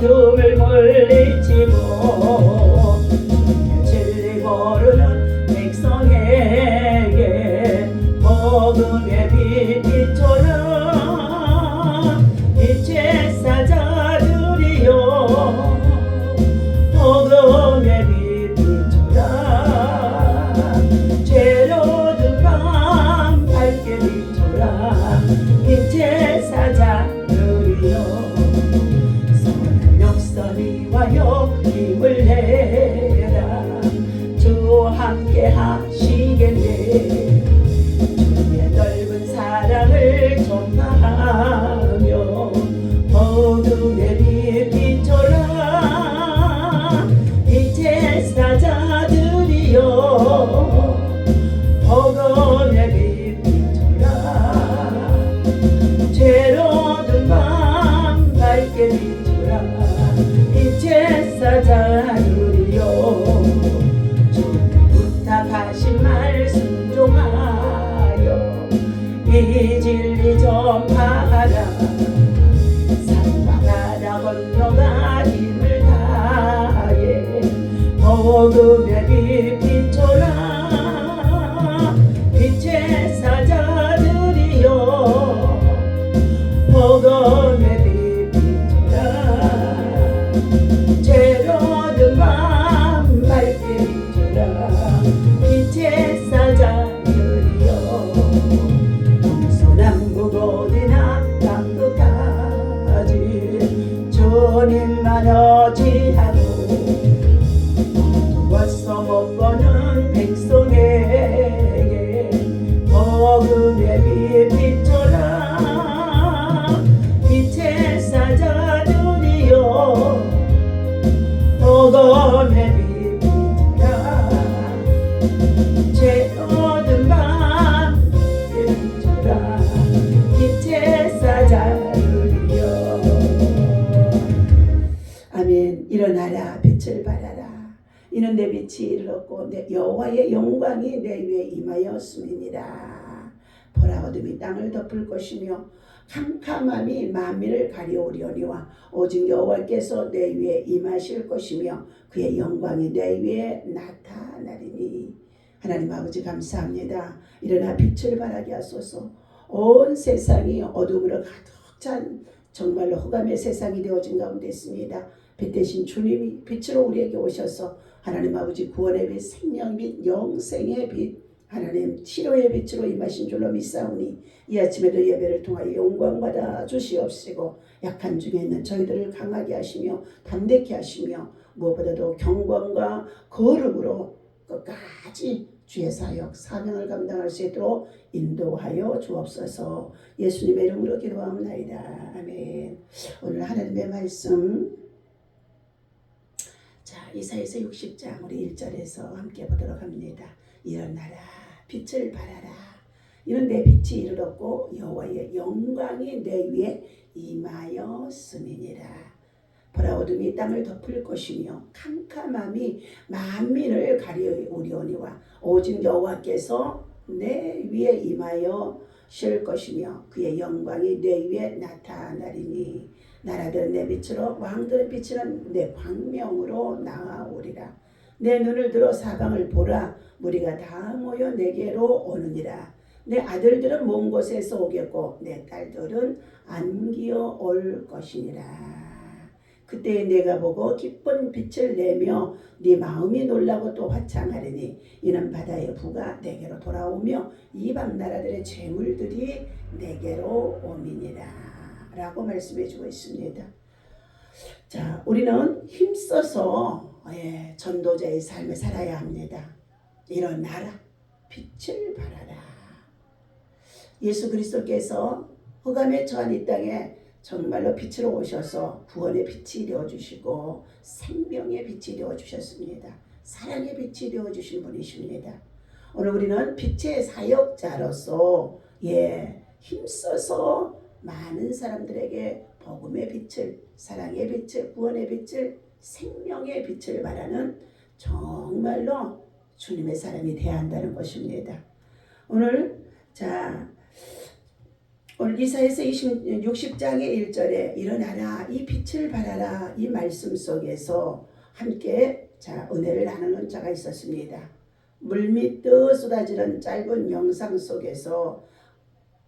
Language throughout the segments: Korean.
어둠을 물리치고 진리 모르는 백성에게 복음의 빛 비춰라. 빛의 사자들이여 복음의 빛 비춰라. 죄로운 밤 밝게 비춰라. 빛의 사자들이여 위하여 힘을 내라. 주 함께 하시겠네. 주의 넓은 사랑을 전파하며 어둠의 빛 비춰라. 빛의 사자들이여 어둠의 빛 비춰라. 죄로운 밤 밝게 비춰라. 빛의 사자들이여 부탁하신 말 순종하여 이 진리 전파하라. 산과 바다 건너가 힘을 다해 복음의 빛 비춰라. 빛의 사자들이여 복음의 빛 죄로운 밤 밝게 비춰라. 빛의 사자들이여 동서남북 어디나 땅끝까지 주님만 어지하고 어두워서 못 보는 백성에게 복음의 빛 비춰라. 빛의 사자들이여 복음의 빛 비춰라. 죄로운 밤 비춰라. 빛의 사자들이여. 아멘. 일어나라 빛을 발하라. 이는 내 빛이 이르렀고 내 여호와의 영광이 내 위에 임하였음이니라. 보라 어둠이 땅을 덮을 것이며 캄캄함이 만민을 가려우려니와 오직 여호와께서 내 위에 임하실 것이며 그의 영광이 내 위에 나타나리니. 하나님 아버지 감사합니다. 일어나 빛을 발하게 하소서. 온 세상이 어둠으로 가득 찬 정말로 흑암의 세상이 되어진 가운데 있습니다. 빛 대신 주님이 빛으로 우리에게 오셔서 하나님 아버지 구원의 빛, 생명 빛, 영생의 빛, 하나님 치료의 빛으로 임하신 줄로 믿사오니 이 아침에도 예배를 통하여 영광받아 주시옵시고 약한 중에 있는 저희들을 강하게 하시며 담대케 하시며 무엇보다도 경건과 거룩으로 끝까지 주의 사역 사명을 감당할 수 있도록 인도하여 주옵소서. 예수님의 이름으로 기도하옵나이다. 아멘. 오늘 하나님의 말씀 이사야서 60장 우리 1절에서 함께 보도록 합니다. 일어나라 빛을 발하라. 이는 내 빛이 이르렀고 여호와의 영광이 내 위에 임하였음이니라. 보라 어둠이 땅을 덮을 것이며 캄캄함이 만민을 가려우려니와 오직 여호와께서 내 위에 임하여 실 것이며 그의 영광이 내 위에 나타나리니. 나라들은 내 빛으로 왕들의 빛은 내 광명으로 나아오리라. 내 눈을 들어 사방을 보라. 무리가 다 모여 내게로 오느니라. 내 아들들은 먼 곳에서 오겠고 내 딸들은 안기어 올 것이니라. 그때 내가 보고 기쁜 빛을 내며 네 마음이 놀라고 또 화창하리니 이는 바다의 부가 내게로 돌아오며 이방 나라들의 재물들이 내게로 오미니라 라고 말씀해 주고 있습니다. 자, 우리는 힘써서 전도자의 삶을 살아야 합니다. 일어나라 빛을 발하라. 예수 그리스도께서 흑암에 처한 이 땅에 정말로 빛으로 오셔서 구원의 빛이 되어주시고 생명의 빛이 되어주셨습니다. 사랑의 빛이 되어주신 분이십니다. 오늘 우리는 빛의 사역자로서 힘써서 많은 사람들에게 복음의 빛을, 사랑의 빛을, 구원의 빛을, 생명의 빛을 말하는 정말로 주님의 사람이 되어야 한다는 것입니다. 오늘 이사야서 60장의 1절에 일어나라 이 빛을 발하라 이 말씀 속에서 함께 은혜를 나누는 자가 있었습니다. 물밀듯 쏟아지는 짧은 영상 속에서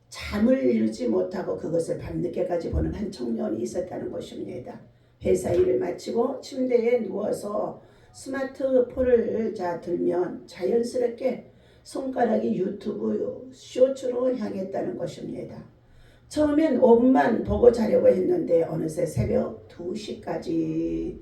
잠을 이루지 못하고 그것을 밤늦게까지 보는 한 청년이 있었다는 것입니다. 회사 일을 마치고 침대에 누워서 스마트폰을 들면 자연스럽게 손가락이 유튜브 쇼츠로 향했다는 것입니다. 처음엔 5분만 보고 자려고 했는데 어느새 새벽 2시까지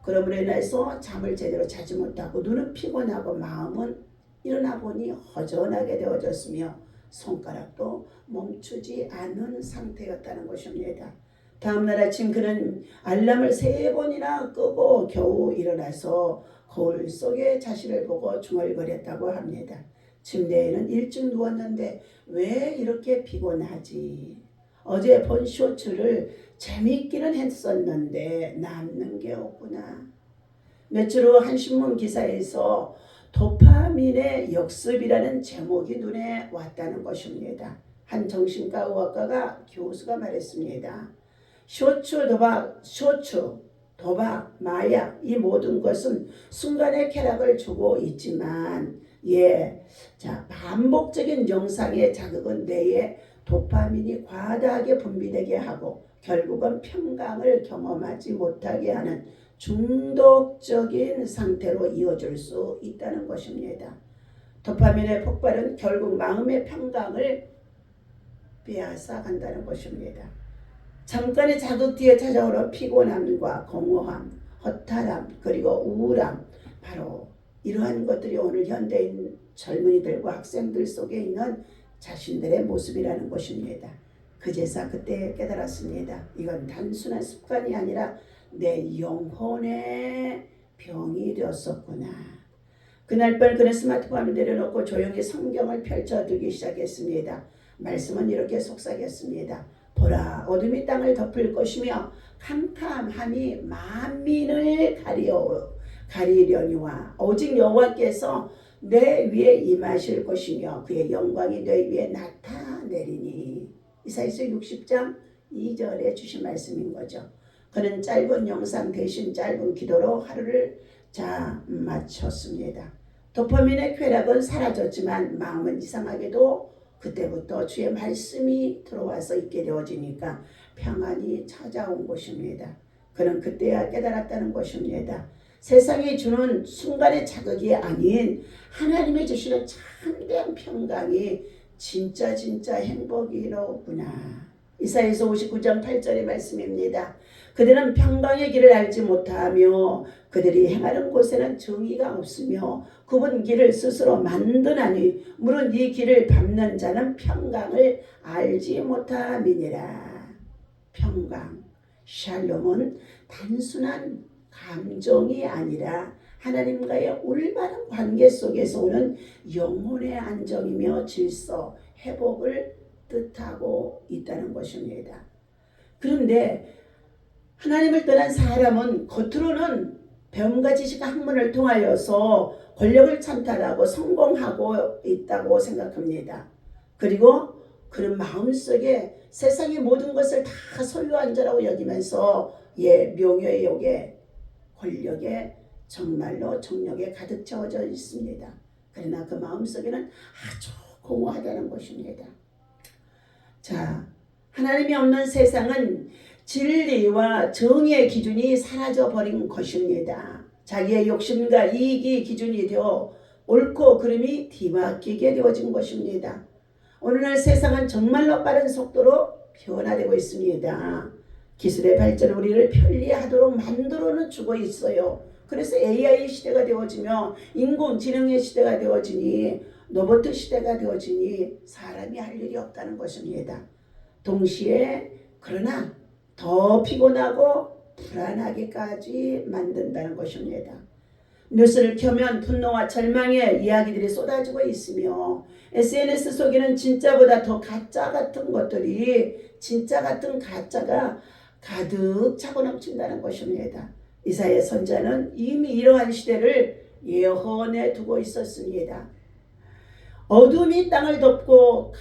그러므로 인해서 잠을 제대로 자지 못하고 눈은 피곤하고 마음은 일어나 보니 허전하게 되어졌으며 손가락도 멈추지 않은 상태였다는 것입니다. 다음날 아침 그는 알람을 3번이나 끄고 겨우 일어나서 거울 속에 자신을 보고 중얼거렸다고 합니다. 침대에는 일찍 누웠는데 왜 이렇게 피곤하지? 어제 본 쇼츠를 재미있기는 했었는데 남는 게 없구나. 며칠 후 한 신문 기사에서 도파민의 역습이라는 제목이 눈에 왔다는 것입니다. 한 정신과 의학과가 교수가 말했습니다. 도박, 마약 이 모든 것은 순간의 쾌락을 주고 있지만 반복적인 영상의 자극은 뇌에 도파민이 과다하게 분비되게 하고 결국은 평강을 경험하지 못하게 하는 중독적인 상태로 이어질 수 있다는 것입니다. 도파민의 폭발은 결국 마음의 평강을 빼앗아 간다는 것입니다. 잠깐의 자극 뒤에 찾아오는 피곤함과 공허함, 허탈함, 그리고 우울함, 바로 이러한 것들이 오늘 현대인 젊은이들과 학생들 속에 있는 자신들의 모습이라는 것입니다. 그제서 그때 깨달았습니다. 이건 단순한 습관이 아니라 내 영혼의 병이 되었었구나. 그날 밤 그는 스마트폰을 내려놓고 조용히 성경을 펼쳐들기 시작했습니다. 말씀은 이렇게 속삭였습니다. 보라, 어둠이 땅을 덮을 것이며 캄캄함이 만민을 가리려니와 오직 여호와께서 내 위에 임하실 것이며 그의 영광이 내 위에 나타내리니. 이사야서 60장 2절에 주신 말씀인 거죠. 그는 짧은 영상 대신 짧은 기도로 하루를 마쳤습니다. 도파민의 쾌락은 사라졌지만 마음은 이상하게도 그때부터 주의 말씀이 들어와서 있게 되어지니까 평안이 찾아온 것입니다. 그는 그때야 깨달았다는 것입니다. 세상이 주는 순간의 자극이 아닌 하나님이 주시는 참된 평강이 진짜 행복이로구나. 이사야서 59장 8절의 말씀입니다. 그들은 평강의 길을 알지 못하며 그들이 행하는 곳에는 정의가 없으며 굽은 길을 스스로 만드나니 물은 이 길을 밟는 자는 평강을 알지 못함이니라. 평강, 샬롬은 단순한 감정이 아니라 하나님과의 올바른 관계 속에서 오는 영혼의 안정이며 질서, 회복을 뜻하고 있다는 것입니다. 그런데 하나님을 떠난 사람은 겉으로는 배움과 지식 학문을 통하여서 권력을 찬탈하고 성공하고 있다고 생각합니다. 그리고 그런 마음속에 세상의 모든 것을 다 소유한 자라고 여기면서 명예의 욕에 권력에 정말로 정력에 가득 채워져 있습니다. 그러나 그 마음속에는 아주 공허하다는 것입니다. 하나님이 없는 세상은 진리와 정의의 기준이 사라져버린 것입니다. 자기의 욕심과 이익이 기준이 되어 옳고 그름이 뒤바뀌게 되어진 것입니다. 오늘날 세상은 정말로 빠른 속도로 변화되고 있습니다. 기술의 발전은 우리를 편리하도록 만들어는 주고 있어요. 그래서 AI 시대가 되어지며 인공지능의 시대가 되어지니 로봇 시대가 되어지니 사람이 할 일이 없다는 것입니다. 동시에 그러나 더 피곤하고 불안하게까지 만든다는 것입니다. 뉴스를 켜면 분노와 절망의 이야기들이 쏟아지고 있으며 SNS 속에는 진짜보다 더 가짜 같은 것들이 진짜 같은 가짜가 가득 차고 넘친다는 것입니다. 이사야 선지자는 이미 이러한 시대를 예언해 두고 있었습니다. 어둠이 땅을 덮고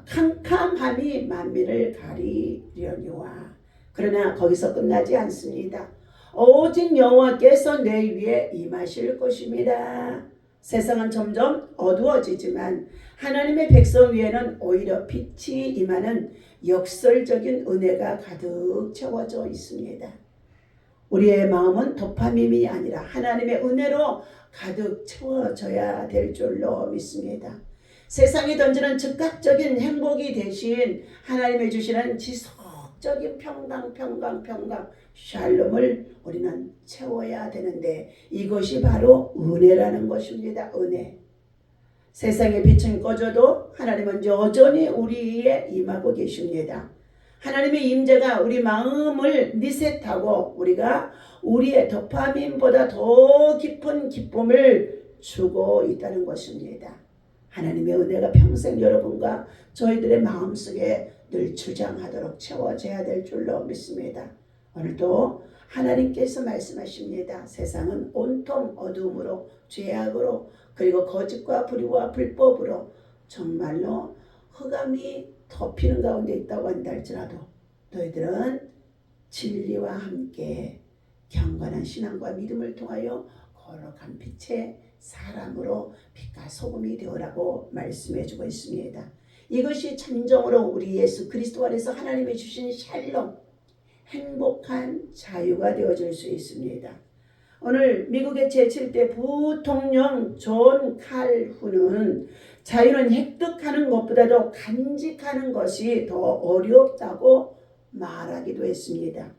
캄캄함이 만민을 가리려니와. 그러나 거기서 끝나지 않습니다. 오직 여호와께서 내 위에 임하실 것입니다. 세상은 점점 어두워지지만 하나님의 백성 위에는 오히려 빛이 임하는 역설적인 은혜가 가득 채워져 있습니다. 우리의 마음은 도파민이 아니라 하나님의 은혜로 가득 채워져야 될 줄로 믿습니다. 세상이 던지는 즉각적인 행복이 대신 하나님이 주시는 지속적인 평강 샬롬을 우리는 채워야 되는데, 이것이 바로 은혜라는 것입니다. 은혜. 세상의 빛은 꺼져도 하나님은 여전히 우리에 임하고 계십니다. 하나님의 임재가 우리 마음을 리셋하고 우리가 우리의 도파민보다 더 깊은 기쁨을 주고 있다는 것입니다. 하나님의 은혜가 평생 여러분과 저희들의 마음속에 늘 주장하도록 채워져야 될 줄로 믿습니다. 오늘도 하나님께서 말씀하십니다. 세상은 온통 어둠으로, 죄악으로, 그리고 거짓과 불의와 불법으로 정말로 흑암이 덮이는 가운데 있다고 한다 할지라도 너희들은 진리와 함께 경건한 신앙과 믿음을 통하여 거룩한 빛의 사람으로 빛과 소금이 되어라고 말씀해 주고 있습니다. 이것이 참정으로 우리 예수 그리스도 안에서 하나님이 주신 샬롬, 행복한 자유가 되어질 수 있습니다. 오늘 미국의 제7대 부통령 존 칼훈은 자유는 획득하는 것보다도 간직하는 것이 더 어렵다고 말하기도 했습니다.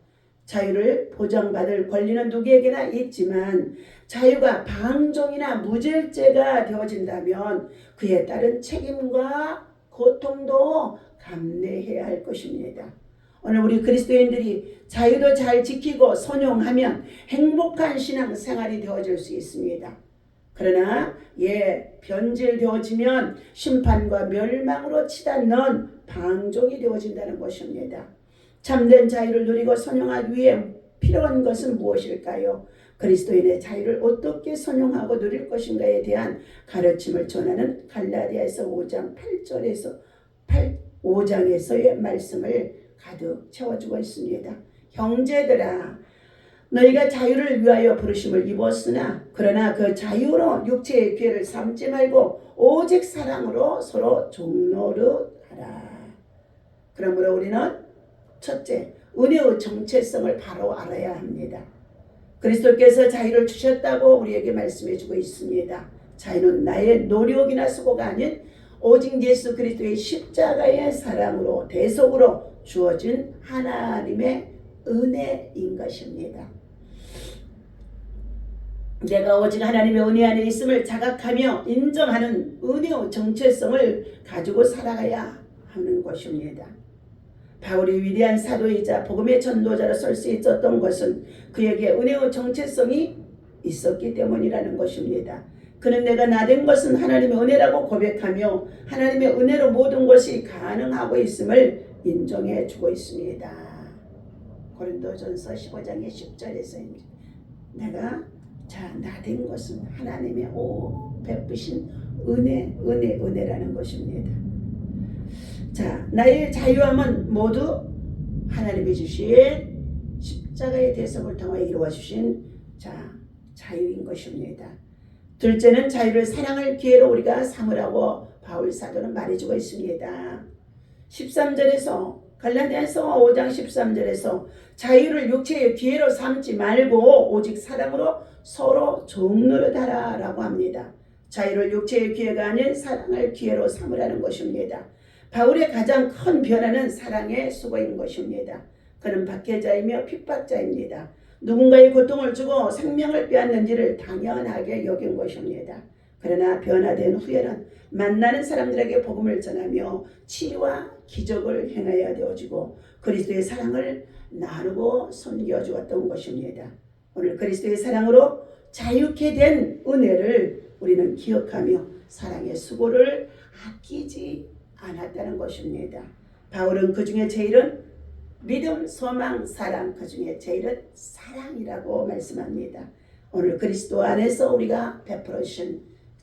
자유를 보장받을 권리는 누구에게나 있지만 자유가 방종이나 무질죄가 되어진다면 그에 따른 책임과 고통도 감내해야 할 것입니다. 오늘 우리 그리스도인들이 자유도 잘 지키고 선용하면 행복한 신앙생활이 되어질 수 있습니다. 그러나 변질되어지면 심판과 멸망으로 치닫는 방종이 되어진다는 것입니다. 참된 자유를 누리고 선용하기 위해 필요한 것은 무엇일까요? 그리스도인의 자유를 어떻게 선용하고 누릴 것인가에 대한 가르침을 전하는 갈라디아서 5장에서의 말씀을 가득 채워주고 있습니다. 형제들아, 너희가 자유를 위하여 부르심을 입었으나 그러나 그 자유로 육체의 기회를 삼지 말고 오직 사랑으로 서로 종노릇하라. 그러므로 우리는 첫째, 은혜의 정체성을 바로 알아야 합니다. 그리스도께서 자유를 주셨다고 우리에게 말씀해 주고 있습니다. 자유는 나의 노력이나 수고가 아닌 오직 예수 그리스도의 십자가의 사랑으로 대속으로 주어진 하나님의 은혜인 것입니다. 내가 오직 하나님의 은혜 안에 있음을 자각하며 인정하는 은혜의 정체성을 가지고 살아가야 하는 것입니다. 바울이 위대한 사도이자 복음의 전도자로 설 수 있었던 것은 그에게 은혜의 정체성이 있었기 때문이라는 것입니다. 그는 내가 나된 것은 하나님의 은혜라고 고백하며 하나님의 은혜로 모든 것이 가능하고 있음을 인정해 주고 있습니다. 고린도전서 15장의 10절에서 내가 나된 것은 하나님의 베푸신 은혜라는 것입니다. 나의 자유함은 모두 하나님이 주신 십자가의 대속을 통해 이루어 주신 자유인 것입니다. 둘째는 자유를 사랑할 기회로 우리가 삼으라고 바울 사도는 말해주고 있습니다. 13절에서 갈라디아서 5장 13절에서 자유를 육체의 기회로 삼지 말고 오직 사랑으로 서로 종노릇하라 라고 합니다. 자유를 육체의 기회가 아닌 사랑할 기회로 삼으라는 것입니다. 바울의 가장 큰 변화는 사랑의 수고인 것입니다. 그는 박해자이며 핍박자입니다. 누군가의 고통을 주고 생명을 빼앗는지를 당연하게 여긴 것입니다. 그러나 변화된 후에는 만나는 사람들에게 복음을 전하며 치유와 기적을 행하여야 되어지고 그리스도의 사랑을 나누고 섬겨주었던 것입니다. 오늘 그리스도의 사랑으로 자유케 된 은혜를 우리는 기억하며 사랑의 수고를 아끼지 않았다는 것입니다. 바울은 그 중에 제일은 믿음, 소망, 사랑, 그 중에 제일은 사랑이라고 말씀합니다. 오늘 그리스도 안에서 우리가 베풀어 주신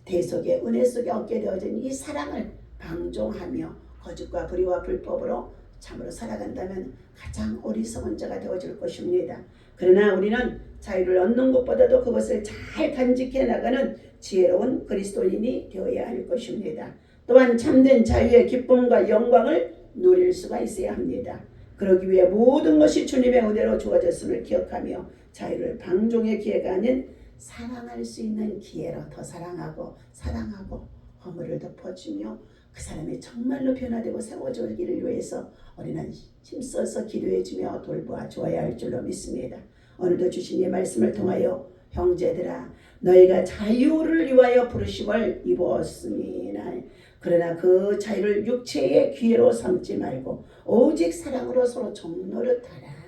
대속의 은혜 속에 얻게 되어진 이 사랑을 방종하며 거짓과 불의와 불법으로 참으로 살아간다면 가장 어리석은 자가 되어질 것입니다. 그러나 우리는 자유를 얻는 것보다도 그것을 잘 간직해 나가는 지혜로운 그리스도인이 되어야 할 것입니다. 또한 참된 자유의 기쁨과 영광을 누릴 수가 있어야 합니다. 그러기 위해 모든 것이 주님의 은혜로 주어졌음을 기억하며 자유를 방종의 기회가 아닌 사랑할 수 있는 기회로 더 사랑하고 허물을 덮어주며 그 사람이 정말로 변화되고 세워지기를 위해서 우리는 힘써서 기도해주며 돌보아 주어야 할 줄로 믿습니다. 오늘도 주신 이 말씀을 통하여 형제들아 너희가 자유를 위하여 부르심을 입었으니나 그러나 그 자유를 육체의 기회로 삼지 말고 오직 사랑으로 서로 종노릇하라.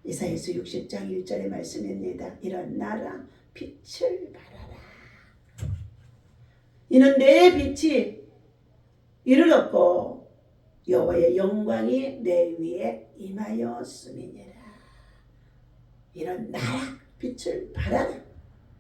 이사야서 60장 1절의 말씀입니다. 일어나라 빛을 발하라. 이는 내 빛이 이르렀고 여호와의 영광이 내 위에 임하였음이니라. 일어나라 빛을 발하라.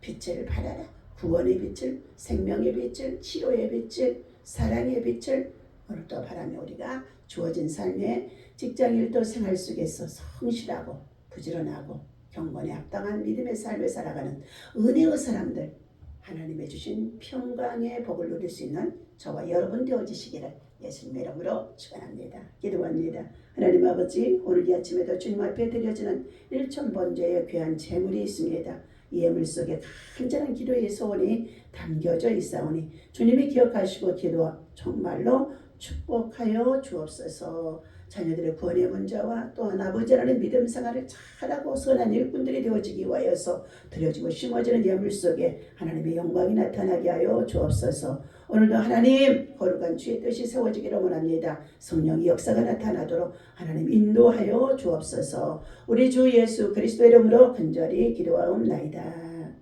빛을 발하라. 구원의 빛을, 생명의 빛을, 치료의 빛을, 사랑의 빛을 오늘도 바라며 우리가 주어진 삶의 직장일도 생활 속에서 성실하고 부지런하고 경건에 합당한 믿음의 삶을 살아가는 은혜의 사람들, 하나님의 주신 평강의 복을 누릴 수 있는 저와 여러분 되어지시기를 예수님의 이름으로 축원합니다. 기도합니다. 하나님 아버지, 오늘 이 아침에도 주님 앞에 드려지는 일천번제의 귀한 제물이 있습니다. 이 예물 속에 간절한 기도의 소원이 담겨져 있사오니 주님이 기억하시고 기도 정말로 축복하여 주옵소서. 자녀들의 구원의 문제와 또한 아버지 하나님 믿음 생활을 잘하고 선한 일꾼들이 되어지기 위하여서 드려지고 심어지는 예물 속에 하나님의 영광이 나타나게 하여 주옵소서. 오늘도 하나님 거룩한 주의 뜻이 세워지기를 원합니다. 성령의 역사가 나타나도록 하나님 인도하여 주옵소서. 우리 주 예수 그리스도의 이름으로 간절히 기도하옵나이다.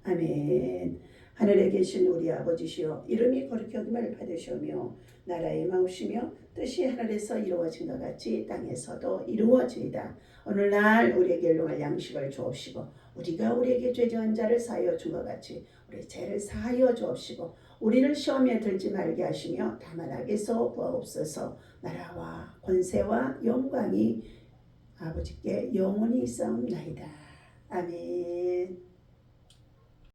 아멘. 하늘에 계신 우리 아버지시여 이름이 거룩히 여김을 받으시오며 나라의 마우시며 뜻이 하늘에서 이루어진 것 같이 땅에서도 이루어지이다. 오늘날 우리에게 일용할 양식을 주옵시고 우리가 우리에게 죄정한 자를 사하여 준 것 같이 우리 죄를 사하여 주옵시고 우리를 시험에 들지 말게 하시며 다만 악에서 구하옵소서. 나라와 권세와 영광이 아버지께 영원히 있사옵나이다. 아멘.